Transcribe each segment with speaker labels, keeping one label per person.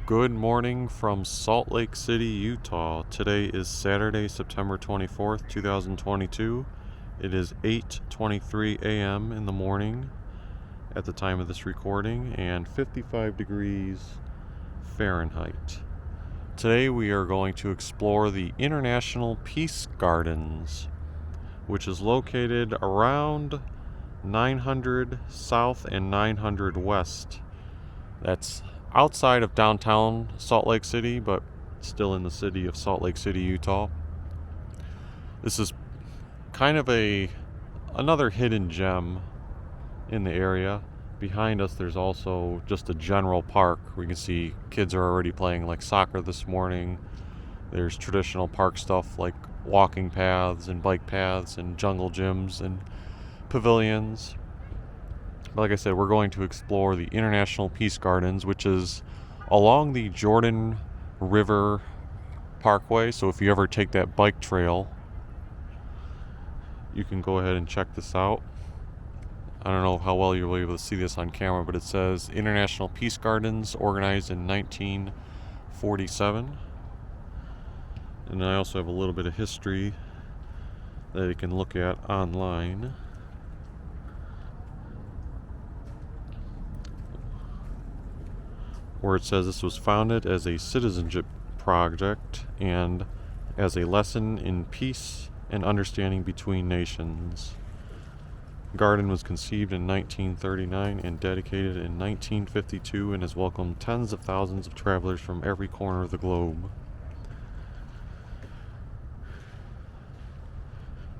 Speaker 1: Good morning from Salt Lake City, Utah. Today is Saturday, September 24th, 2022. It is 8:23 a.m. in the morning at the time of this recording and 55 degrees Fahrenheit. Today we are going to explore the International Peace Gardens, which is located around 900 South and 900 West. That's outside of downtown Salt Lake City, but still in the city of Salt Lake City, Utah. This is kind of another hidden gem in the area. Behind us there's also just a general park. We can see kids are already playing like soccer this morning. There's traditional park stuff like walking paths and bike paths and jungle gyms and pavilions. Like I said, we're going to explore the International Peace Gardens, which is along the Jordan River Parkway. So if you ever take that bike trail, you can go ahead and check this out. I don't know how well you'll be able to see this on camera, but it says International Peace Gardens, organized in 1947. And I also have a little bit of history that you can look at online. Where it says this was founded as a citizenship project and as a lesson in peace and understanding between nations. Garden was conceived in 1939 and dedicated in 1952 and has welcomed tens of thousands of travelers from every corner of the globe.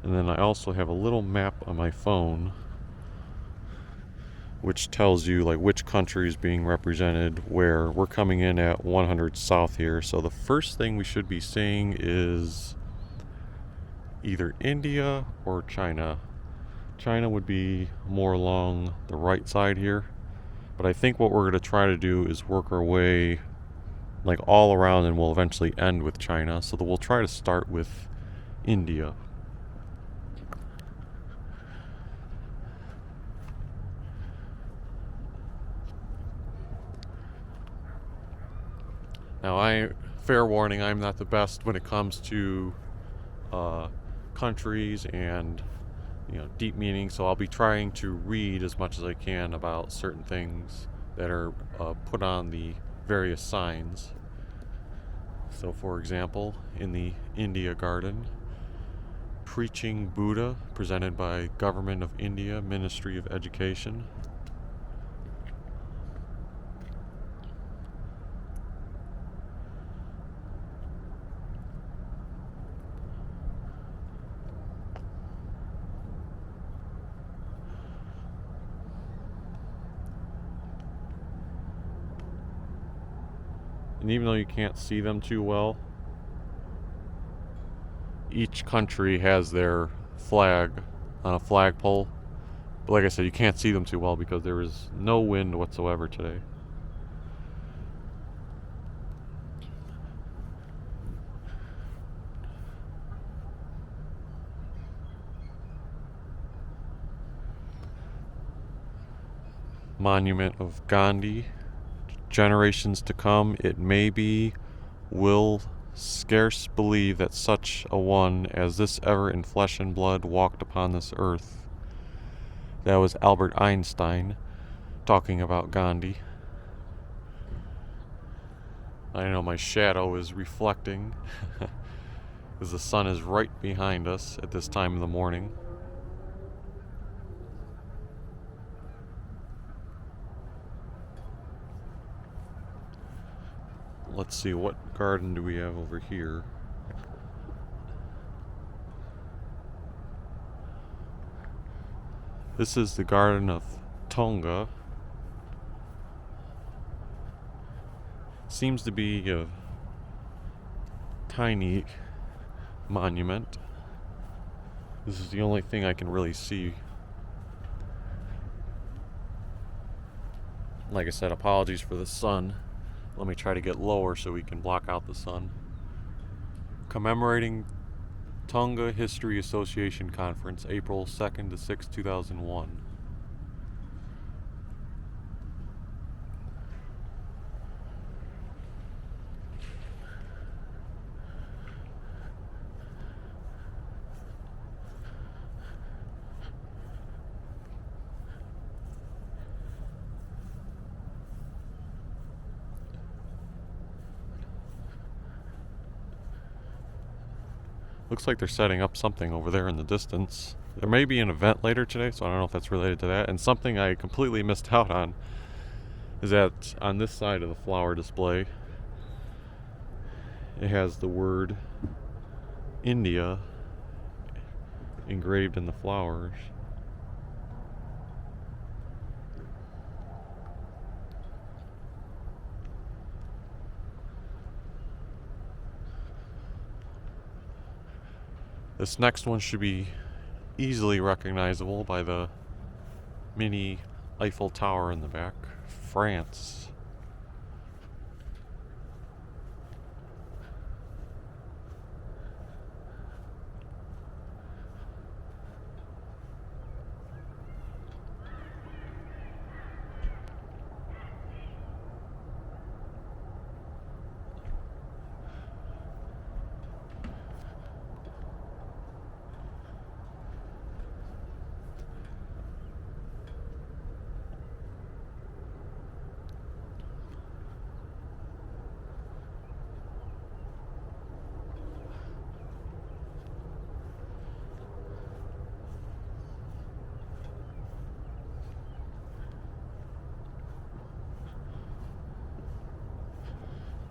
Speaker 1: And then I also have a little map on my phone which tells you like which country is being represented where. We're coming in at 100 South here, so the first thing we should be seeing is either India or China. China would be more along the right side here, but I think what we're going to try to do is work our way like all around, and we'll eventually end with China, so that we'll try to start with India. Now, fair warning, I'm not the best when it comes to countries and deep meaning, so I'll be trying to read as much as I can about certain things that are put on the various signs. So, for example, in the India Garden, Preaching Buddha, presented by Government of India, Ministry of Education. And even though you can't see them too well, each country has their flag on a flagpole. But like I said, you can't see them too well because there is no wind whatsoever today. Monument of Gandhi. Generations to come, it may be, will scarce believe that such a one as this ever in flesh and blood walked upon this earth. That was Albert Einstein talking about Gandhi. I know my shadow is reflecting because the sun is right behind us at this time of the morning. Let's see, what garden do we have over here? This is the Garden of Tonga. Seems to be a tiny monument. This is the only thing I can really see. Like I said, apologies for the sun. Let me try to get lower so we can block out the sun. Commemorating Tonga History Association Conference, April 2nd to 6th, 2001. Looks like they're setting up something over there in the distance. There may be an event later today, so I don't know if that's related to that. And something I completely missed out on is that on this side of the flower display, it has the word India engraved in the flowers. This next one should be easily recognizable by the mini Eiffel Tower in the back. France.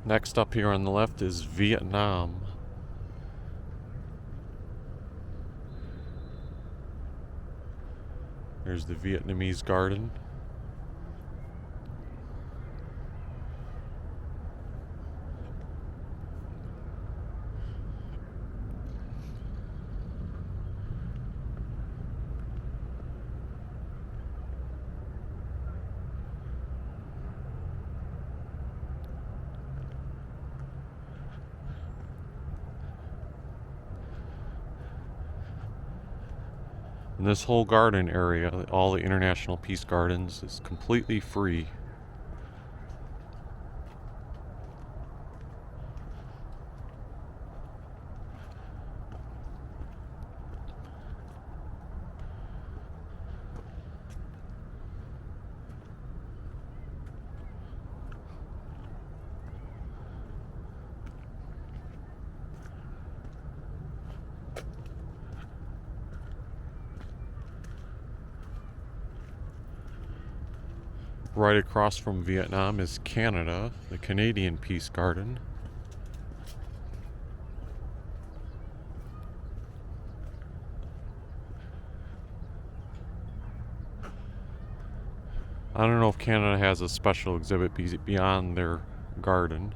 Speaker 1: Next up here on the left is Vietnam. There's the Vietnamese Garden. And this whole garden area, all the International Peace Gardens, is completely free. Right across from Vietnam is Canada, the Canadian Peace Garden. I don't know if Canada has a special exhibit beyond their garden.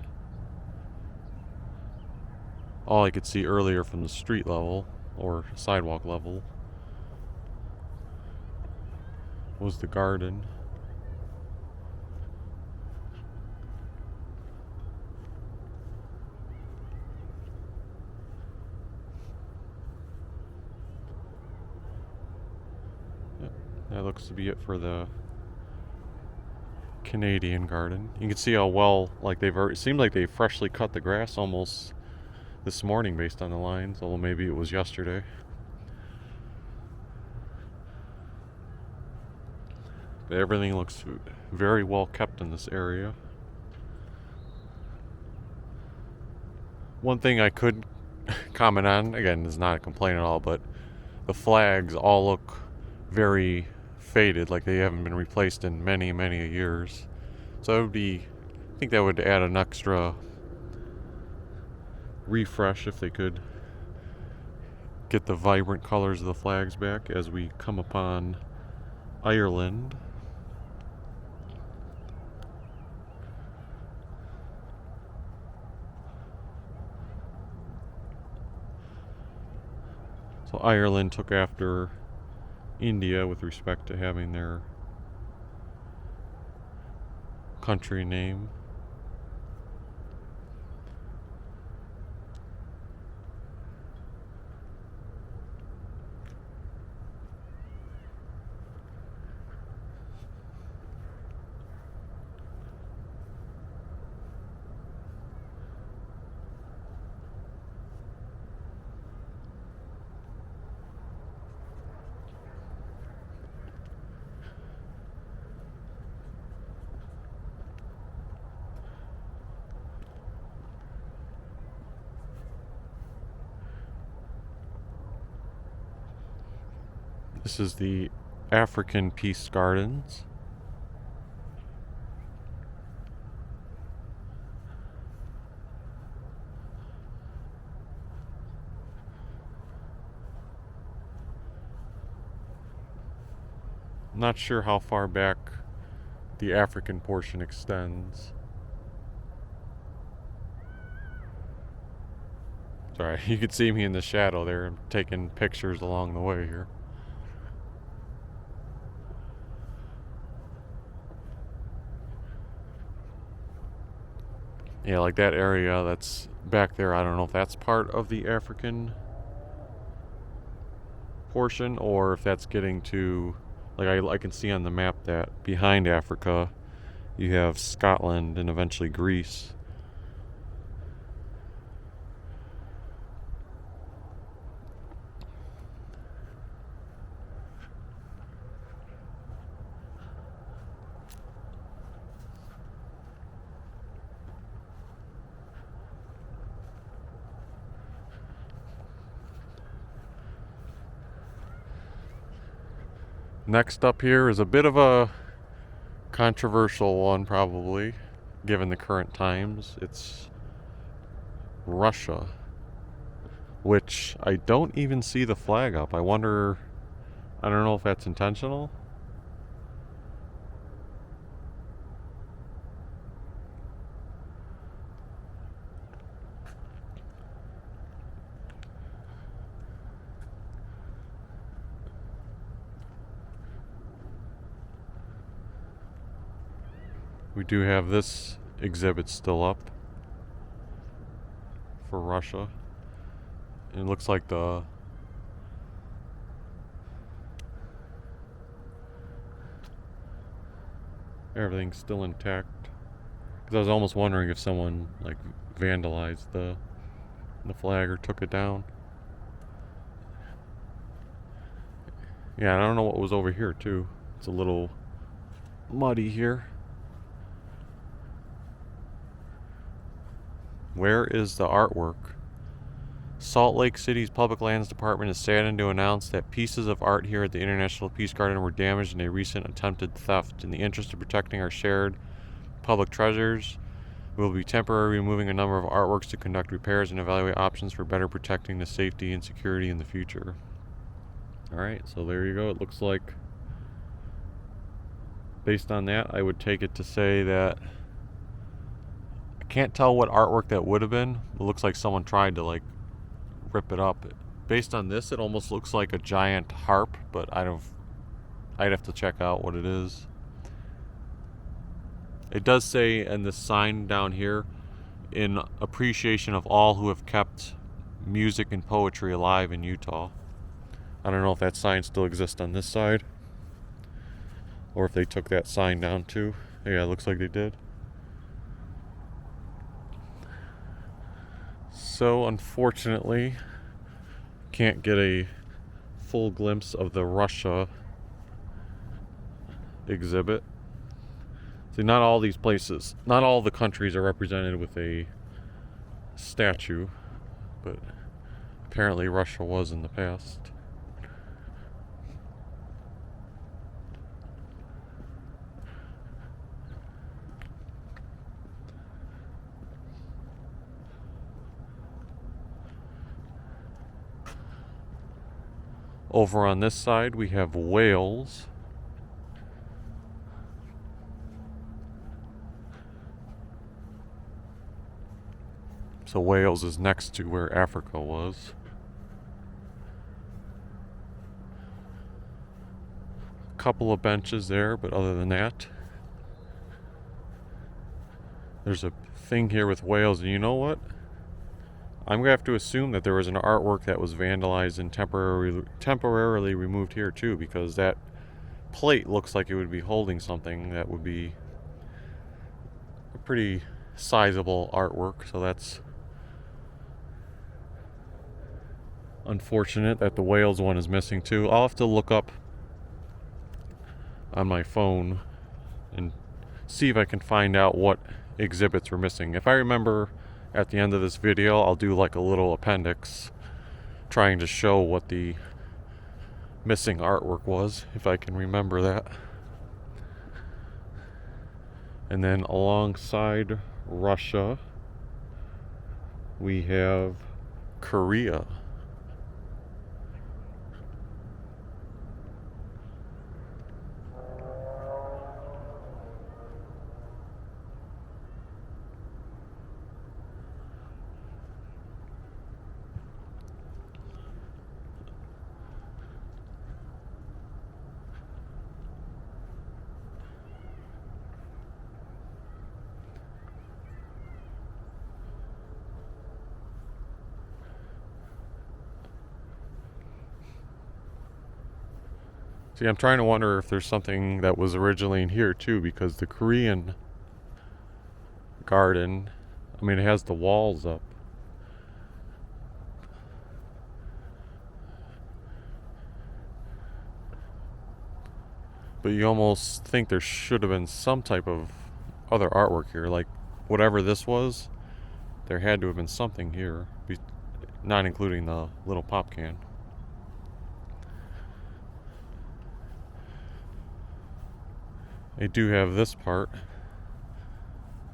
Speaker 1: All I could see earlier from the street level or sidewalk level was the garden. That looks to be it for the Canadian garden. You can see how well, it seemed like they freshly cut the grass almost this morning based on the lines, although maybe it was yesterday. But everything looks very well kept in this area. One thing I could comment on, again, is not a complaint at all, but the flags all look very faded, like they haven't been replaced in many, many years. So I think that would add an extra refresh if they could get the vibrant colors of the flags back as we come upon Ireland. So Ireland took after India with respect to having their country name. This is the African Peace Gardens. Not sure how far back the African portion extends. Sorry, you could see me in the shadow there. I'm taking pictures along the way here. Yeah, like that area that's back there, I don't know if that's part of the African portion or if that's getting to, like I can see on the map that behind Africa you have Scotland and eventually Greece. Next up here is a bit of a controversial one, probably, given the current times. It's Russia, which I don't even see the flag up. I wonder, I don't know if that's intentional. We do have this exhibit still up for Russia. And it looks like everything's still intact. Because I was almost wondering if someone like vandalized the flag or took it down. Yeah, I don't know what was over here too. It's a little muddy here. Where is the artwork? Salt Lake City's Public Lands Department is saddened to announce that pieces of art here at the International Peace Garden were damaged in a recent attempted theft. In the interest of protecting our shared public treasures, we will be temporarily removing a number of artworks to conduct repairs and evaluate options for better protecting the safety and security in the future. Alright, so there you go. It looks like, based on that, I would take it to say that can't tell what artwork that would have been. It looks like someone tried to like rip it up. Based on this, it almost looks like a giant harp, but I'd have to check out what it is. It does say in this sign down here, in appreciation of all who have kept music and poetry alive in Utah. I don't know if that sign still exists on this side or if they took that sign down too. Yeah, it looks like they did. So unfortunately, can't get a full glimpse of the Russia exhibit. See, not all these places, not all the countries are represented with a statue, but apparently Russia was in the past. Over on this side, we have Wales. So Wales is next to where Africa was. A couple of benches there, but other than that, there's a thing here with Wales, and you know what? I'm going to have to assume that there was an artwork that was vandalized and temporarily removed here too, because that plate looks like it would be holding something that would be a pretty sizable artwork. So that's unfortunate that the Wales one is missing too. I'll have to look up on my phone and see if I can find out what exhibits were missing. If I remember, at the end of this video, I'll do like a little appendix trying to show what the missing artwork was, if I can remember that. And then alongside Russia, we have Korea. See, I'm trying to wonder if there's something that was originally in here too, because the Korean garden, I mean, it has the walls up. But you almost think there should have been some type of other artwork here, like whatever this was, there had to have been something here, not including the little pop can. They do have this part.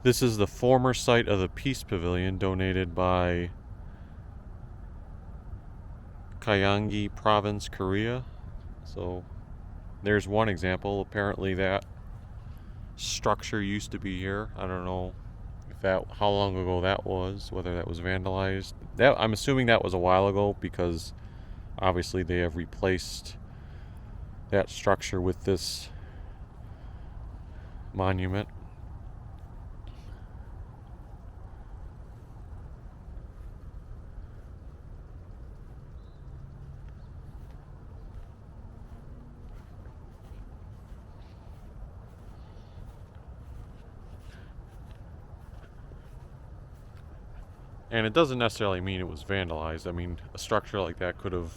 Speaker 1: This is the former site of the Peace Pavilion donated by Gyeonggi Province, Korea. So there's one example. Apparently that structure used to be here. I don't know if that, how long ago that was, whether that was vandalized. That, I'm assuming that was a while ago, because obviously they have replaced that structure with this monument. And it doesn't necessarily mean it was vandalized. I mean, a structure like that could have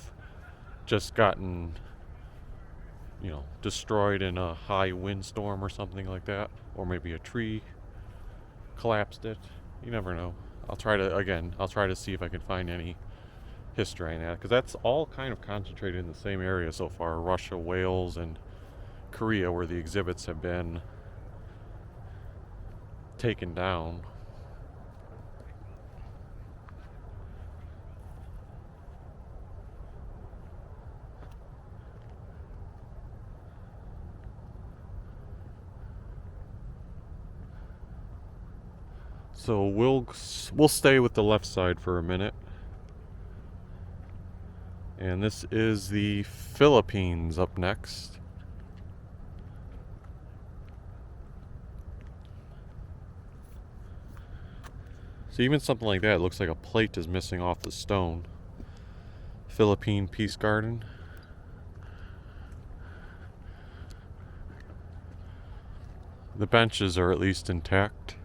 Speaker 1: just gotten, destroyed in a high windstorm or something like that. Or maybe a tree collapsed it. You never know. I'll try to see if I can find any history in that, because that's all kind of concentrated in the same area so far. Russia, Wales, and Korea, where the exhibits have been taken down. So we'll stay with the left side for a minute. And this is the Philippines up next. So even something like that, it looks like a plate is missing off the stone. Philippine Peace Garden. The benches are at least intact.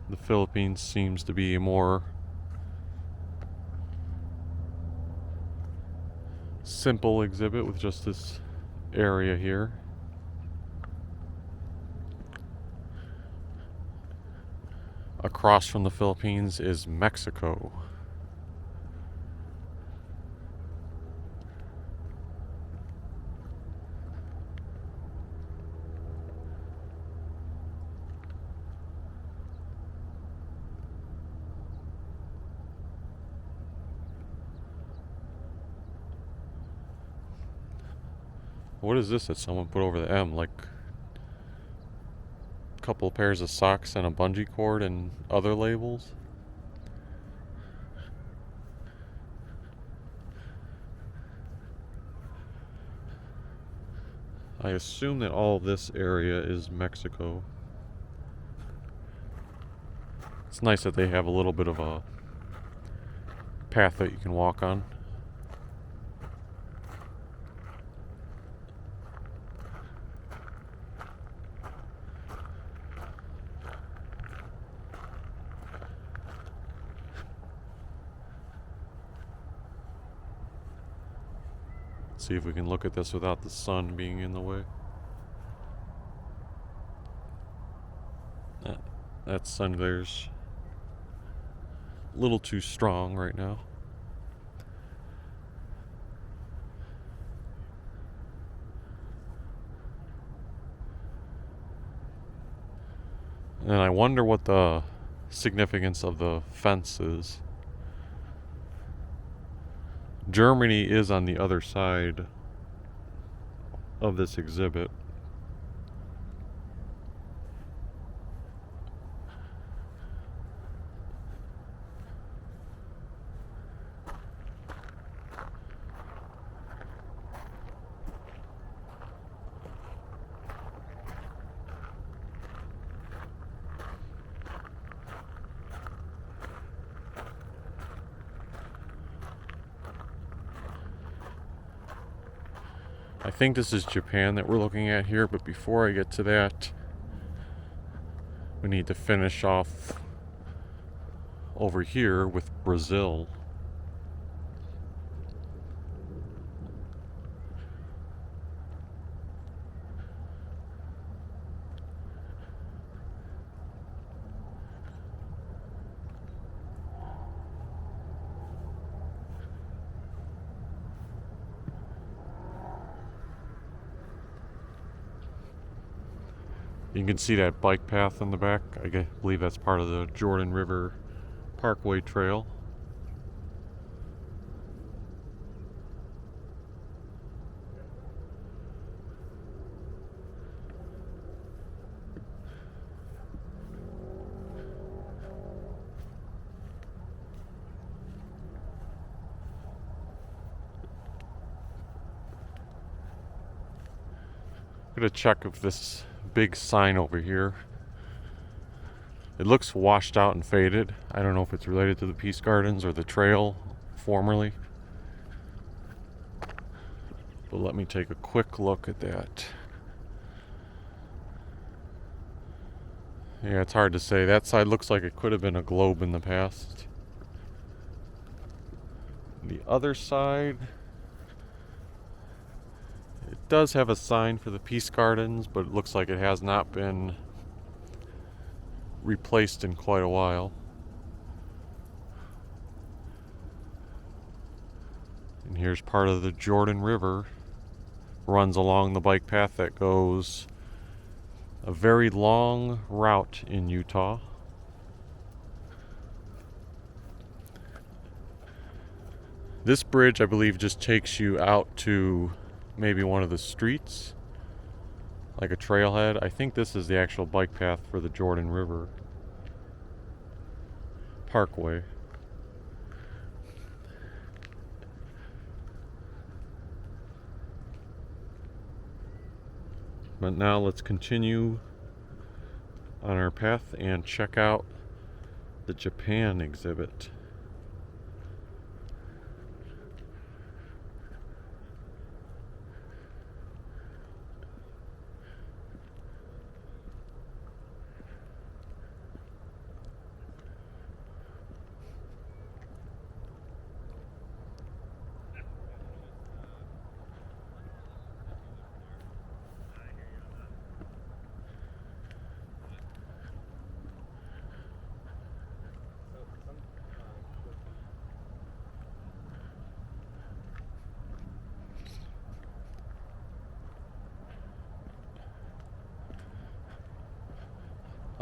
Speaker 1: The Philippines seems to be a more simple exhibit with just this area here. Across from the Philippines is Mexico. What is this that someone put over the M? Like a couple of pairs of socks and a bungee cord and other labels? I assume that all of this area is Mexico. It's nice that they have a little bit of a path that you can walk on. See if we can look at this without the sun being in the way. That's sun glares. a little too strong right now. And I wonder what the significance of the fence is. Germany is on the other side of this exhibit. I think this is Japan that we're looking at here, but before I get to that, we need to finish off over here with Brazil. You can see that bike path in the back. I believe that's part of the Jordan River Parkway Trail. I'm gonna check if this big sign over here, it looks washed out and faded. I don't know if it's related to the Peace Gardens or the trail formerly, but let me take a quick look at that. Yeah, it's hard to say. That side looks like it could have been a globe in the past. The other side, it does have a sign for the Peace Gardens, but it looks like it has not been replaced in quite a while. And here's part of the Jordan River. Runs along the bike path that goes a very long route in Utah. This bridge, I believe, just takes you out to maybe one of the streets, like a trailhead. I think this is the actual bike path for the Jordan River Parkway. But now let's continue on our path and check out the Japan exhibit.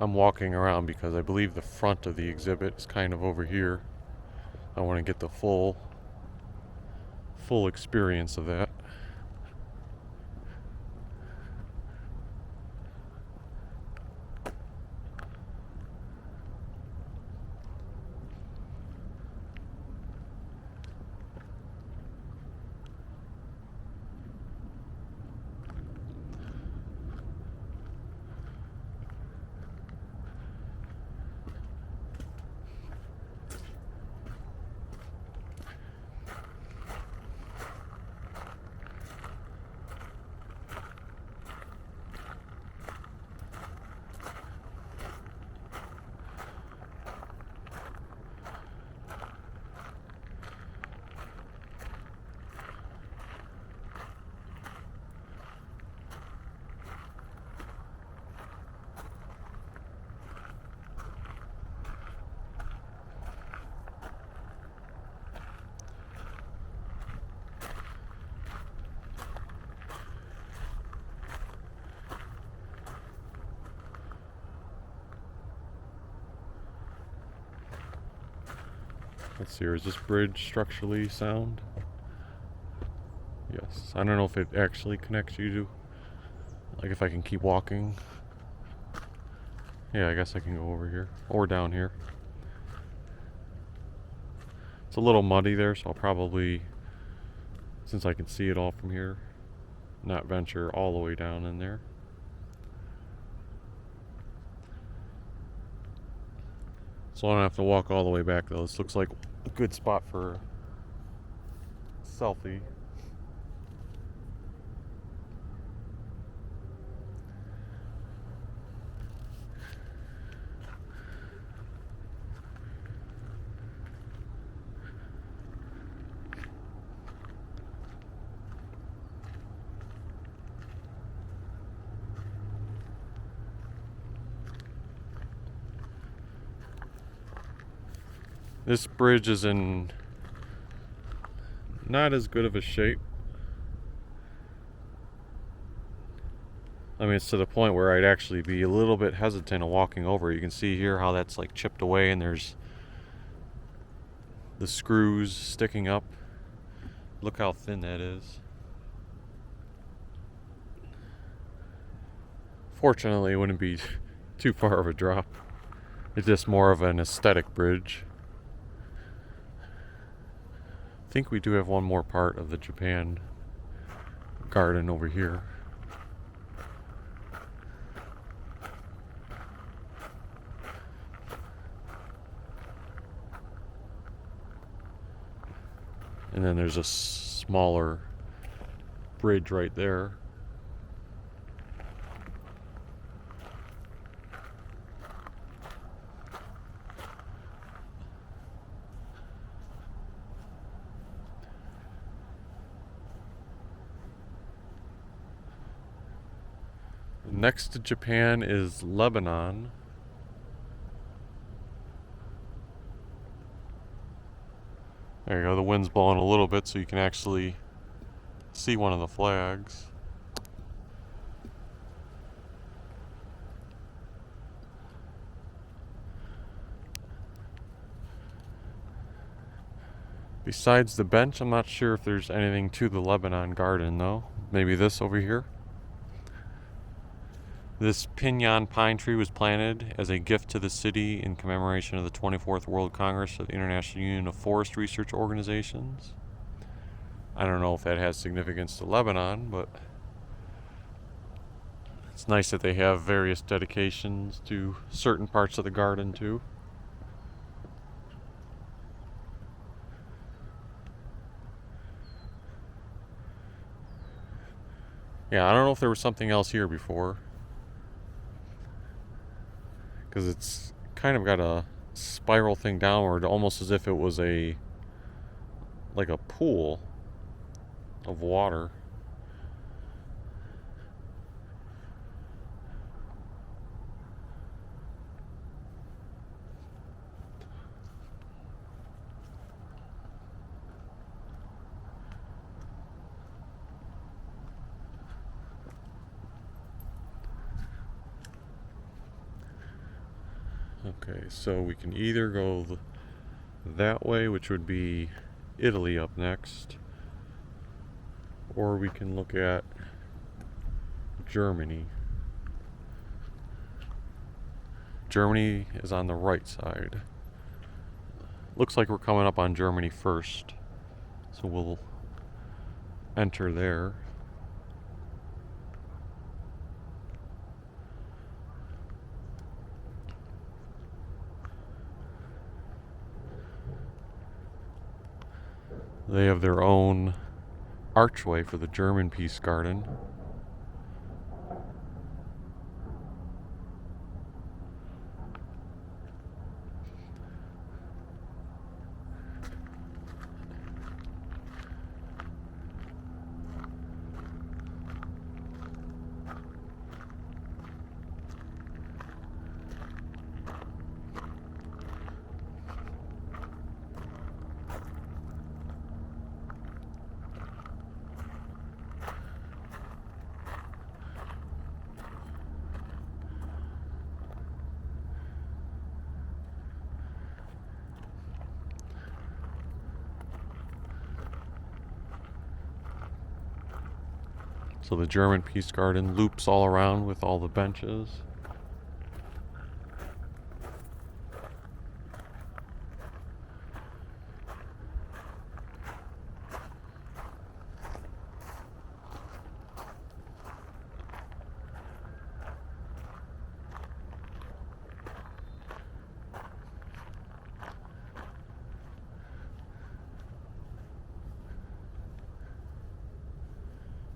Speaker 1: I'm walking around because I believe the front of the exhibit is kind of over here. I want to get the full experience of that. Let's see, is this bridge structurally sound? Yes. I don't know if it actually connects you to, like, if I can keep walking. Yeah, I guess I can go over here or down here. It's a little muddy there, so I'll probably, since I can see it all from here, not venture all the way down in there. So I don't have to walk all the way back though. This looks like a good spot for a selfie. This bridge is in not as good of a shape. I mean, it's to the point where I'd actually be a little bit hesitant of walking over. You can see here how that's like chipped away and there's the screws sticking up. Look how thin that is. Fortunately, it wouldn't be too far of a drop. It's just more of an aesthetic bridge. I think we do have one more part of the Japan garden over here. And then there's a smaller bridge right there. Next to Japan is Lebanon. There you go, the wind's blowing a little bit so you can actually see one of the flags. Besides the bench, I'm not sure if there's anything to the Lebanon garden though. Maybe this over here. This pinyon pine tree was planted as a gift to the city in commemoration of the 24th World Congress of the International Union of Forest Research Organizations. I don't know if that has significance to Lebanon, but it's nice that they have various dedications to certain parts of the garden too. Yeah, I don't know if there was something else here before, because it's kind of got a spiral thing downward, almost as if it was like a pool of water. Okay, so we can either go that way, which would be Italy up next, or we can look at Germany. Germany is on the right side. Looks like we're coming up on Germany first, so we'll enter there. They have their own archway for the German Peace Garden. So the German Peace Garden loops all around with all the benches.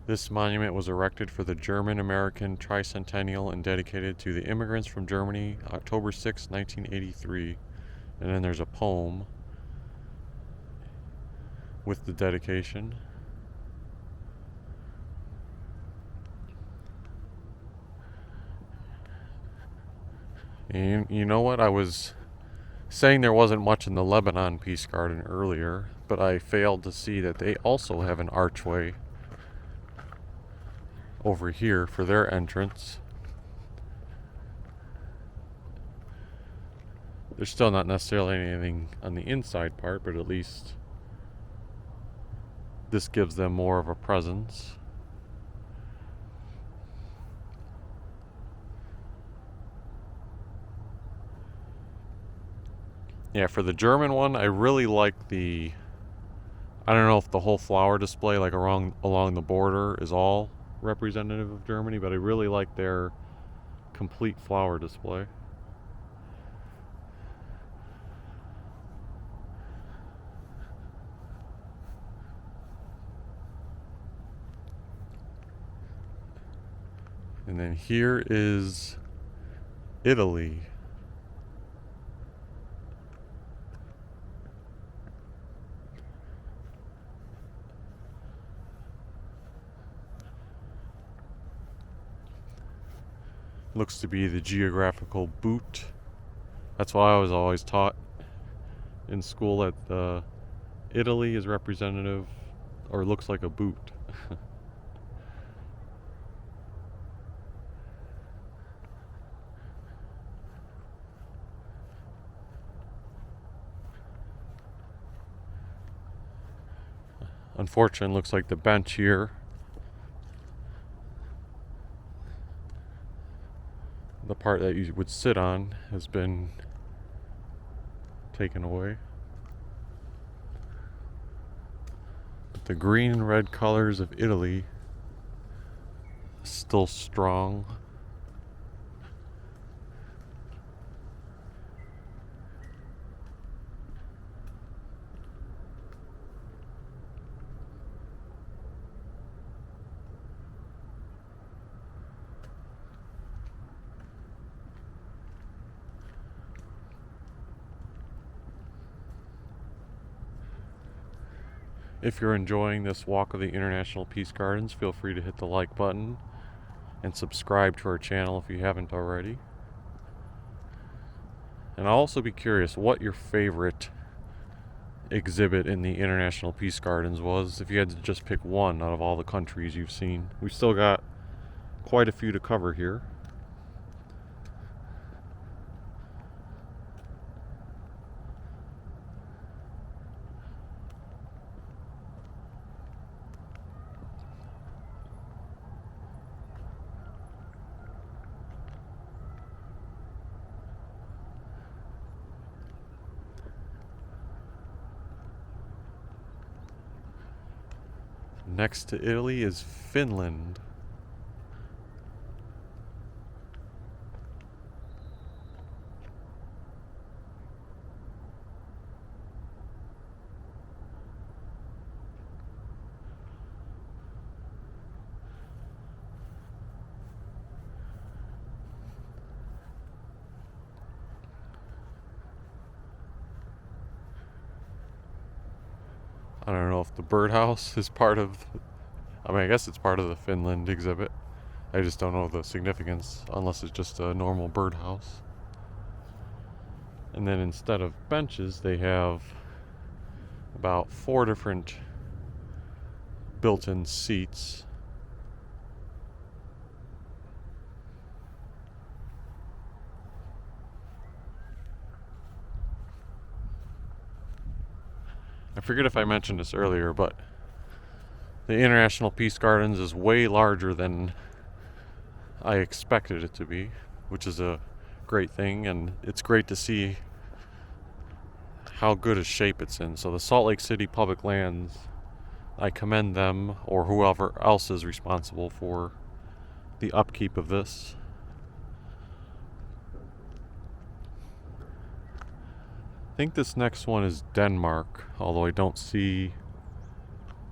Speaker 1: This monument was erected for the German-American tricentennial and dedicated to the immigrants from Germany, October 6, 1983. And then there's a poem with the dedication. And you know what? I was saying there wasn't much in the Lebanon Peace Garden earlier, but I failed to see that they also have an archway over here for their entrance. There's still not necessarily anything on the inside part, but at least this gives them more of a presence. Yeah, for the German one, I really like I don't know if the whole flower display like along the border is all representative of Germany, but I really like their complete flower display. And then here is Italy. Looks to be the geographical boot. That's why I was always taught in school that Italy is representative, or looks like a boot. Unfortunately, looks like the bench here, the part that you would sit on, has been taken away. But the green and red colors of Italy still strong. If you're enjoying this walk of the International Peace Gardens, feel free to hit the like button and subscribe to our channel if you haven't already. And I'll also be curious what your favorite exhibit in the International Peace Gardens was, if you had to just pick one out of all the countries you've seen. We've still got quite a few to cover here. Next to Italy is Finland. I don't know if the birdhouse is part of, I guess it's part of the Finland exhibit. I just don't know the significance unless it's just a normal birdhouse. And then instead of benches, they have about 4 different built-in seats. I forget if I mentioned this earlier, but The International Peace Gardens is way larger than I expected it to be, which is a great thing, and it's great to see how good a shape it's in. So the Salt Lake City Public Lands, I commend them or whoever else is responsible for the upkeep of this. I think this next one is Denmark, although I don't see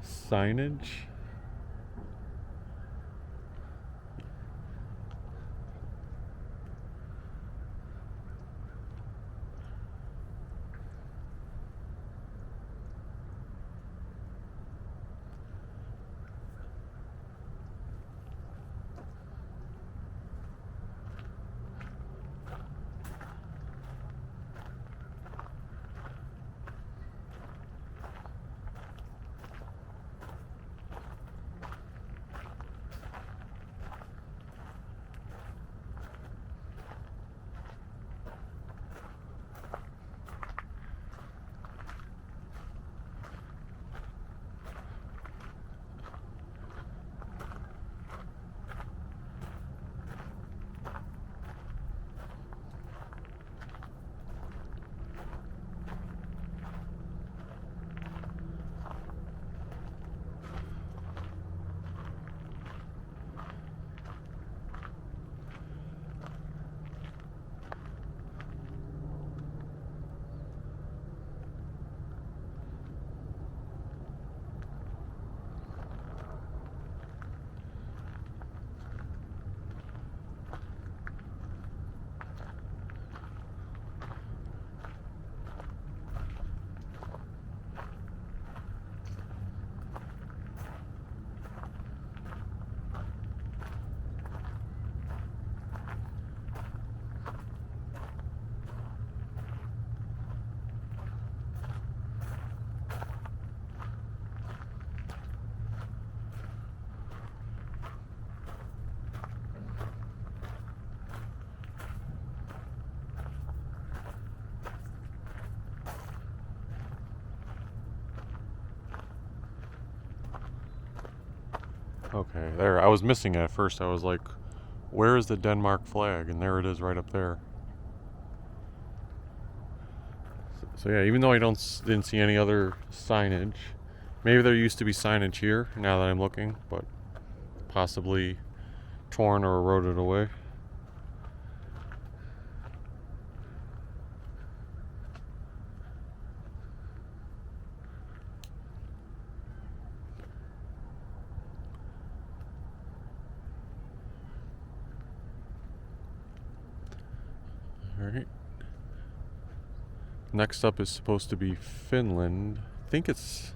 Speaker 1: signage. Okay, there. I was missing it at first. I was like, where is the Denmark flag? And there it is right up there. So yeah, even though I didn't see any other signage, maybe there used to be signage here now that I'm looking, but possibly torn or eroded away. Alright. Next up is supposed to be Finland. I think it's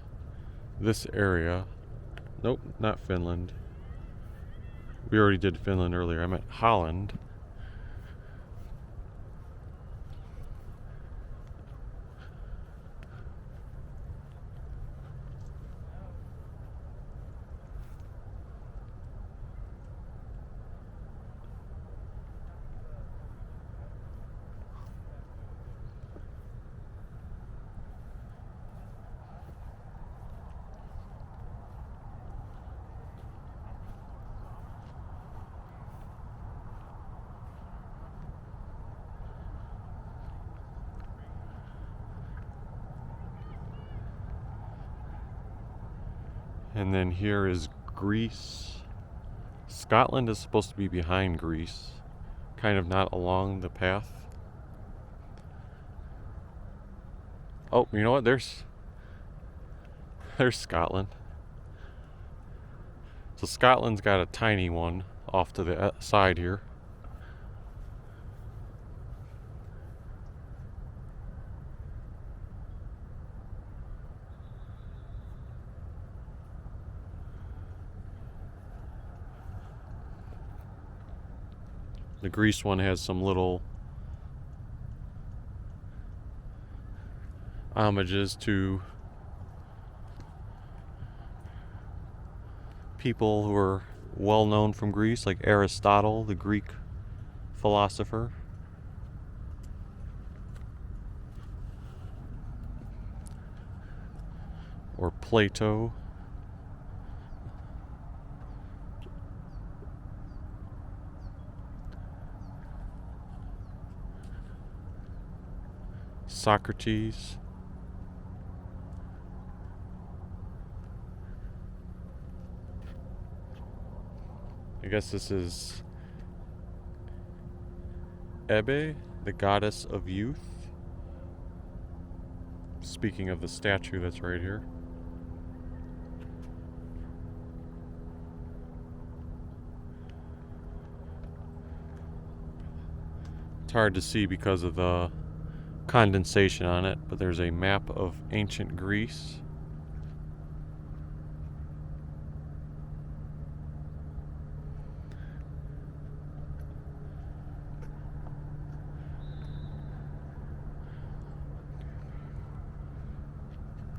Speaker 1: this area. Nope, not Finland. We already did Finland earlier. I meant Holland. And then here is Greece. Scotland is supposed to be behind Greece, kind of not along the path. Oh, you know what? There's Scotland. So Scotland's got a tiny one off to the side here. The Greece one has some little homages to people who are well known from Greece, like Aristotle, the Greek philosopher. Or Plato. Socrates. I guess this is Ebe, the goddess of youth. Speaking of the statue that's right here. It's hard to see because of the condensation on it, but there's a map of ancient Greece.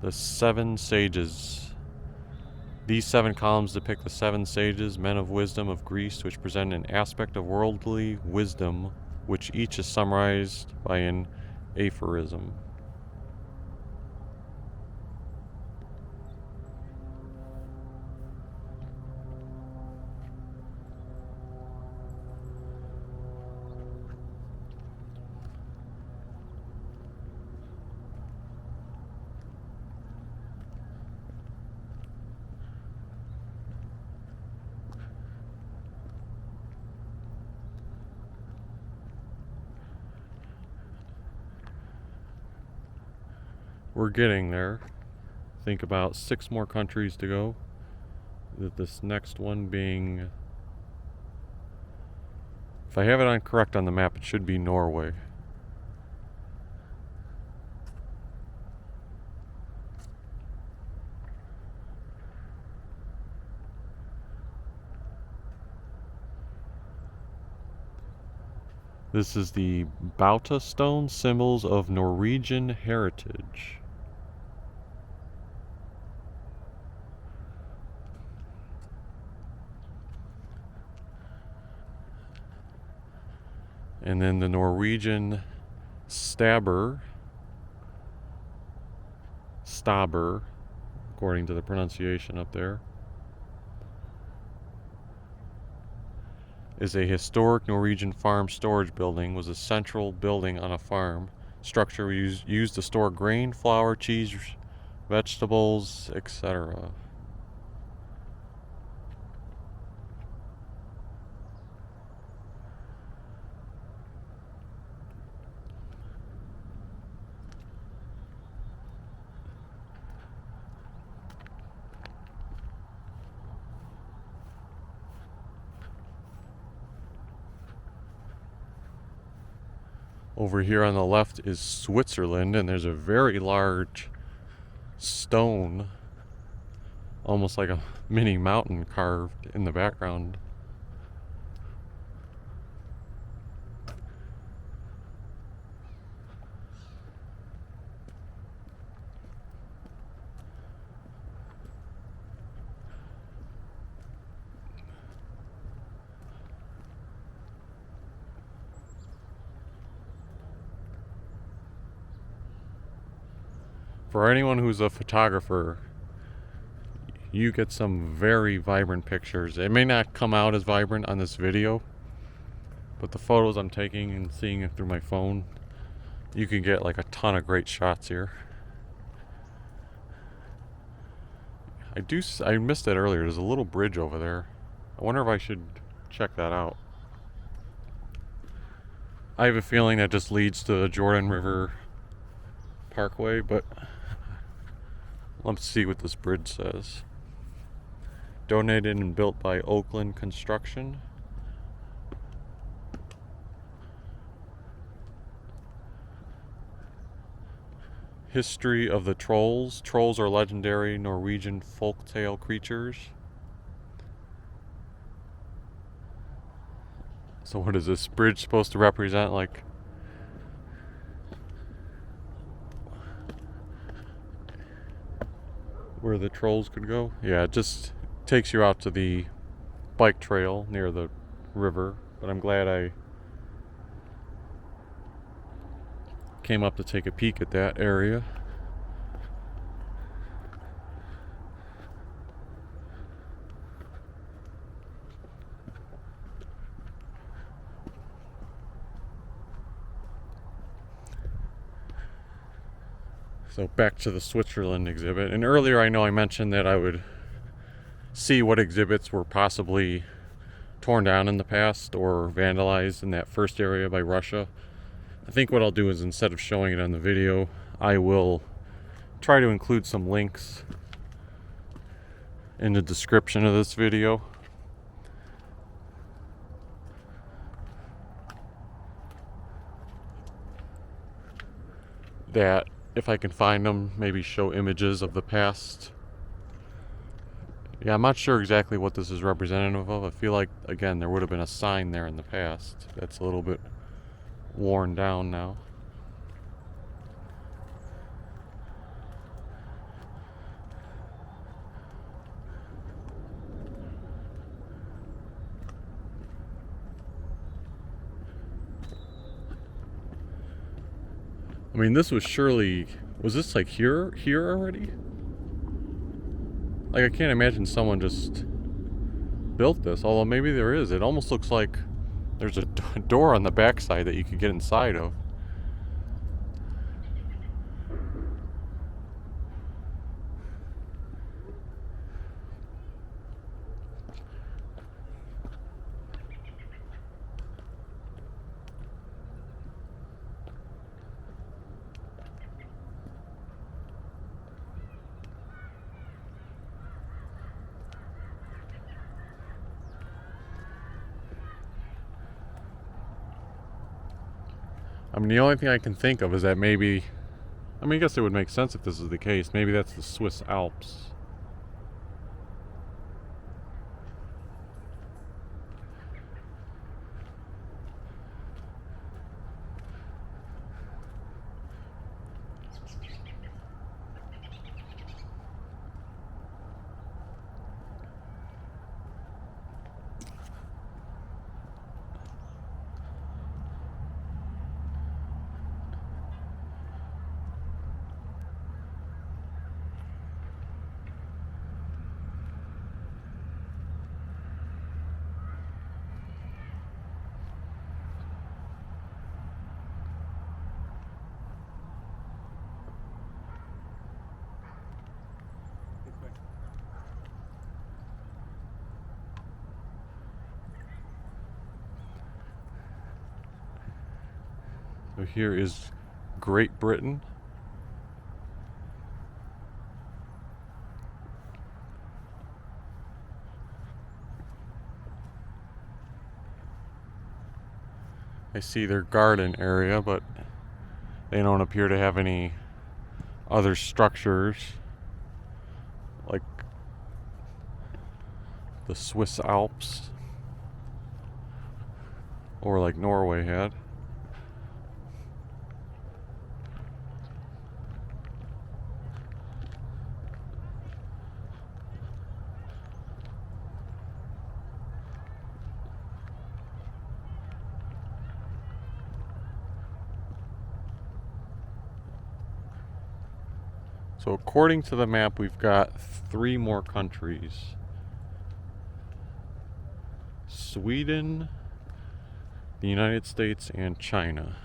Speaker 1: The 7 sages. These 7 columns depict the 7 sages, men of wisdom of Greece, which present an aspect of worldly wisdom, which each is summarized by an aphorism. We're getting there. Think about 6 more countries to go. This next one being, if I have it on correct on the map, it should be Norway. This is the Bauta stone, symbols of Norwegian heritage. And then the Norwegian stabber, according to the pronunciation up there, is a historic Norwegian farm storage building. Was a central building on a farm structure used to store grain, flour, cheese, vegetables, etc. Over here on the left is Switzerland, and there's a very large stone, almost like a mini mountain carved in the background. For anyone who's a photographer, you get some very vibrant pictures. It may not come out as vibrant on this video, but the photos I'm taking and seeing it through my phone, you can get like a ton of great shots here. I missed it earlier. There's a little bridge over there. I wonder if I should check that out. I have a feeling that just leads to the Jordan River Parkway, but let's see what this bridge says. Donated and built by Oakland Construction. History of the trolls. Trolls are legendary Norwegian folktale creatures. So what is this bridge supposed to represent? Like, where the trolls could go? Yeah, it just takes you out to the bike trail near the river. But I'm glad I came up to take a peek at that area. So back to the Switzerland exhibit. And earlier I know I mentioned that I would see what exhibits were possibly torn down in the past or vandalized in that first area by Russia. I think what I'll do is, instead of showing it on the video, I will try to include some links in the description of this video. That, if I can find them, maybe show images of the past. Yeah, I'm not sure exactly what this is representative of. I feel like, again, there would have been a sign there in the past that's a little bit worn down now. I mean, this was surely... Was this like here already? Like, I can't imagine someone just built this, although maybe there is. It almost looks like there's a door on the backside that you could get inside of. I mean, the only thing I can think of is that maybe... I mean, I guess it would make sense if this is the case. Maybe that's the Swiss Alps. So here is Great Britain. I see their garden area, but they don't appear to have any other structures like the Swiss Alps or like Norway had. So according to the map, we've got 3 more countries. Sweden, the United States, and China.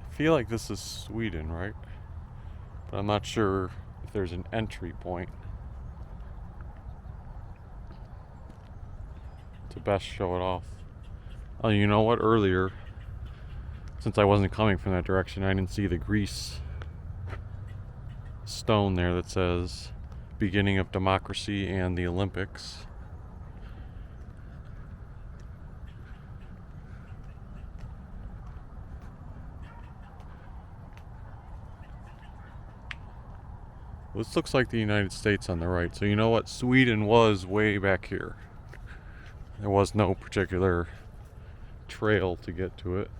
Speaker 1: I feel like this is Sweden, right? But I'm not sure if there's an entry point to best show it off. Oh, you know what? Earlier, since I wasn't coming from that direction, I didn't see the Greece stone there that says beginning of democracy and the Olympics. This looks like the United States on the right. So you know what? Sweden was way back here. There was no particular trail to get to it.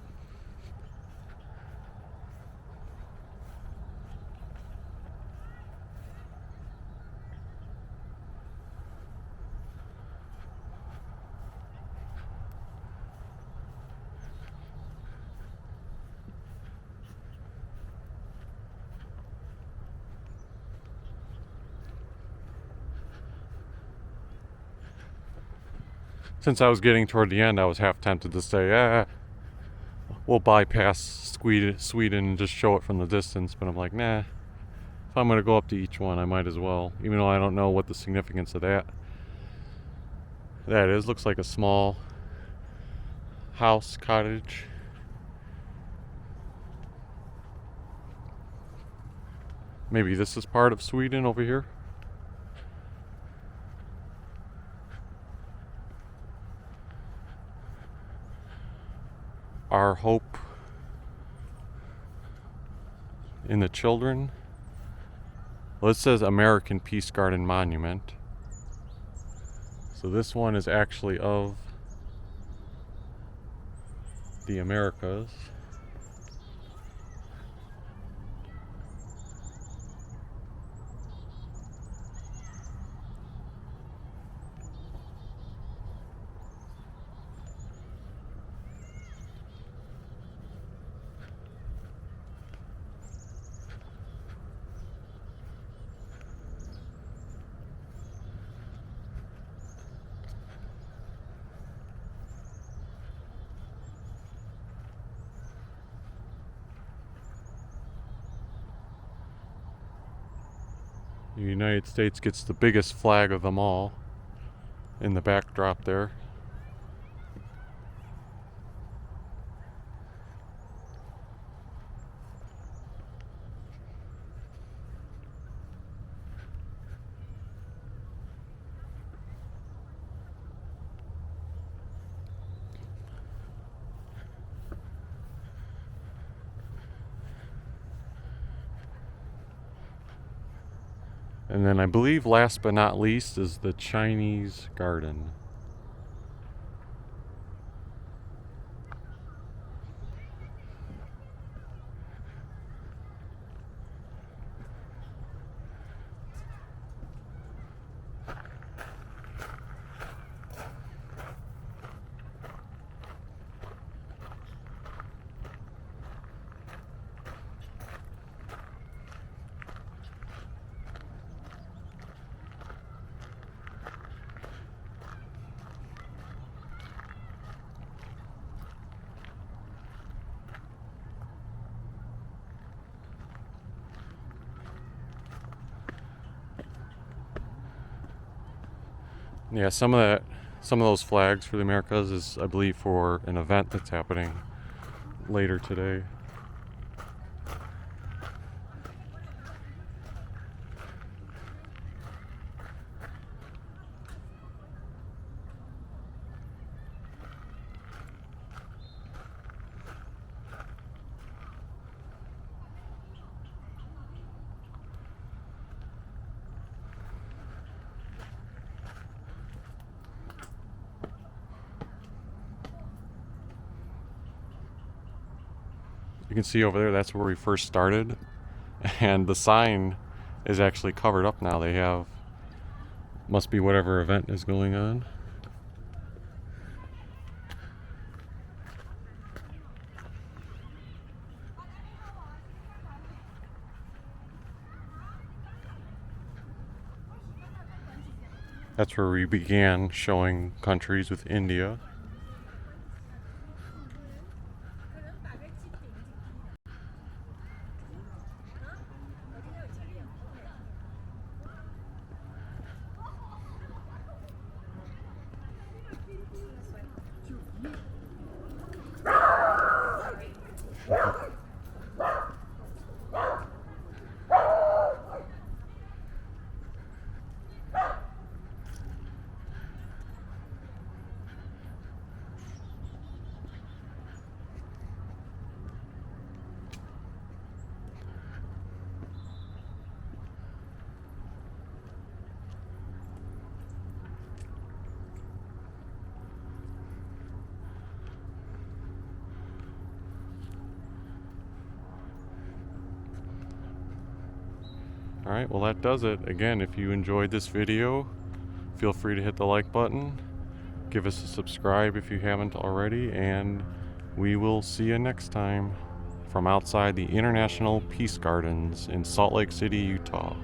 Speaker 1: since I was getting toward the end, I was half tempted to say, we'll bypass Sweden and just show it from the distance. But I'm like, nah. If I'm going to go up to each one, I might as well. Even though I don't know what the significance of that is. Looks like a small house, cottage. Maybe this is part of Sweden over here. Our hope in the children. Well, it says American Peace Garden Monument. So this one is actually of the Americas. The United States gets the biggest flag of them all in the backdrop there. And then I believe last but not least is the Chinese Garden. Yeah, some of those flags for the Americas is, I believe, for an event that's happening later today. You can see over there, that's where we first started. And the sign is actually covered up now. They have, must be whatever event is going on. That's where we began showing countries with India. Alright, well that does it. Again, if you enjoyed this video, feel free to hit the like button. Give us a subscribe if you haven't already, and we will see you next time from outside the International Peace Gardens in Salt Lake City, Utah.